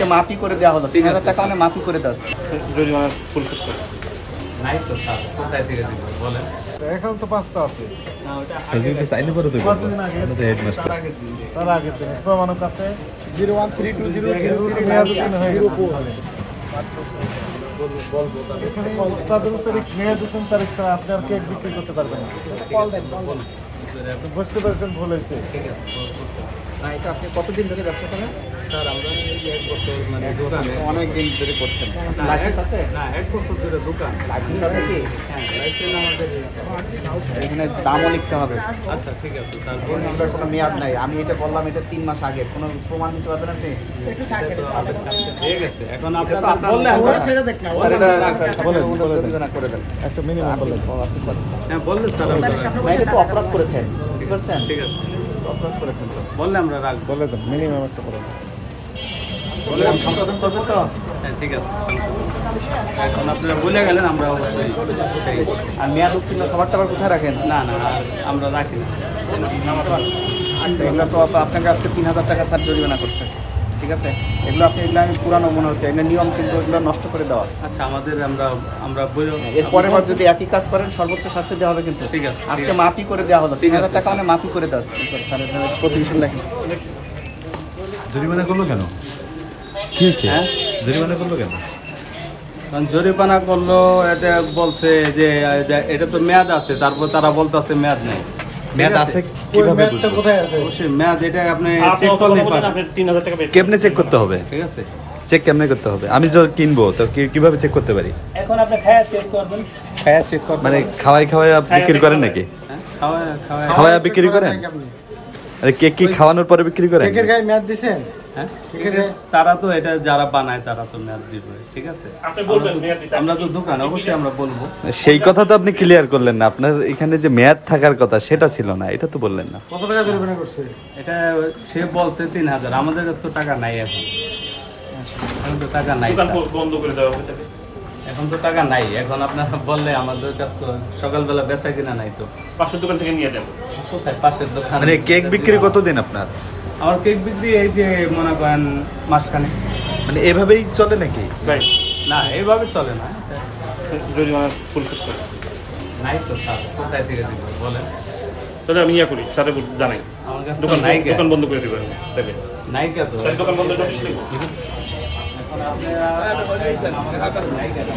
আজকে মাফি করে দেওয়া হলো, 3000 টাকা মানে মাফি করে দেওয়া জরিমানা পরিশোধ করে নাই তো স্যার, কোথায় থেকে দিব বলেন? এখন তো 5টা আছে। সাজিয়ে চাইলে পরে তো হেডমাস্টার তার আগে তো প্রমাণক আছে 01320004 এখানে 17 তারিখ মেয়াদ 3 তারিখ স্যার আপনি আর কেক বিক্রি করতে পারবেন না। বুঝতে পারছেন ভুল হয়েছে। ঠিক আছে, না। এটা আপনি কতদিন ধরে ব্যবসা করেন? স্যার আমরা এই 1 বছর মানে দোকানে অনেক দিন ধরে করছেন। লাইসেন্স আছে? না, 1 বছর ধরে দোকান। লাইসেন্স আছে কি? হ্যাঁ, লাইসেন্স আমাদের। এখানে দামও লিখতে হবে। আচ্ছা ঠিক আছে স্যার, আমরা কোনো মেয়াদ নাই। আমি এটা বললাম, এটা 3 মাস আগে। কোনো প্রমাণ দিতে পারবেন আপনি? ঠিক আছে, এখন আপনারা বললে আমরা ছেড়ে দেখলাম। করে দেন একটা মিনিমাম বলেন। হ্যাঁ বললে স্যার আমরা। এটা তো অপরাধ করেছেন, ঠিক করছেন? ঠিক আছে, অপরাধ করেছেন তো। বললে আমরা রাখবো। বলে দেন মিনিমাম একটা বলেন। বলে সংশোধন করবেন তো? হ্যাঁ ঠিক আছে, এখন আপনারা বলে গেলেন, আমরা অবশ্যই। আর মেয়াদ উত্তীর্ণ খাবার টাবার কোথায় রাখেন? না না, আমরা রাখি না। এগুলো তো আপনাকে আজকে 3000 টাকা স্যার জরিমানা করছে, ঠিক আছে? এগুলো আমি পুরানো মনে হচ্ছে, এগুলো নিয়ম কিন্তু এগুলো নষ্ট করে দেওয়া। আচ্ছা, আমাদের আমরা এরপরে যদি একই কাজ করেন সর্বোচ্চ শাস্তি দেওয়া হবে কিন্তু। ঠিক আছে, আজকে মাফি করে দেওয়া হলো, 3000 টাকা মানে মাফি করে দেওয়া স্যারের প্রসিকিউশন লেখেন। জরিমানা করলো কেন? কি হয়েছে? হ্যাঁ? জরিমানা করলো কেন? কারণ জরিমানা করলো, এটা বলছে যে এটা তো মেয়াদ আছে, তারপর তারা বলতেছে মেয়াদ নেই। মেয়াদ আছে কিভাবে বুঝবো? কোথায় আছে? অবশ্যই মেয়াদ, এটা আপনি চেক করলে পাবেন। 3000 টাকা পে কেমনে চেক করতে হবে? ঠিক আছে, চেক কেমনে করতে হবে? আমি যদি কিনবো তো কিভাবে চেক করতে পারি? এখন আপনি খায়া চেক করবেন। খায়া চেক করবেন মানে খাওয়াই বিক্রি করেন নাকি? হ্যাঁ, খাওয়াই বিক্রি করেন? আরে কেক কি খাওয়ানোর পরে বিক্রি করেন? কেকের গায়ে মেয়াদ দিবেন? হ্যাঁ, তারা তো এটা যারা বানায় তারা তো মেয়াদ দিবে, ঠিক আছে? আপনি বলবেন মেয়াদ দিতে। আমরা তো দোকান, অবশ্যই আমরা বলবো। সেই কথা তো আপনি ক্লিয়ার করলেন না। আপনার এখানে যে মেয়াদ থাকার কথা সেটা ছিল না, এটা তো বললেন না। কত টাকা জরিমানা করছে? এটা সে বলছে 3000, আমাদের কাছে তো টাকা নাই এখন তো টাকা নাই দোকান স্যার। বন্ধ করে দেওয়া হবে তাহলে। এখন তো টাকা নাই, এখন আপনারা বললে আমাদের কাছে তো সকালবেলা বেচা কিনা নাই তো। পাশের দোকান থেকে নিয়ে যাবো। কোথায়? পাশের দোকান। মানে কেক বিক্রি কতদিন আপনার? আমার কেক বিক্রি এই যে মনে করেন মাসখানে। মানে এভাবেই চলে নাকি? ভাই না, এইভাবে চলে না। জরিমানা পরিশোধ করে নাই তো স্যার, কোথায় থেকে দিব বলেন? তাহলে আমি করি স্যারে জানাই আমার কাছে দোকান নাই, দোকান বন্ধ করে দেবেন তাহলে। নাই কে তো। স্যার দোকান বন্ধ করে দিলে এখন আপনারা আমার কাছে নাই কেন?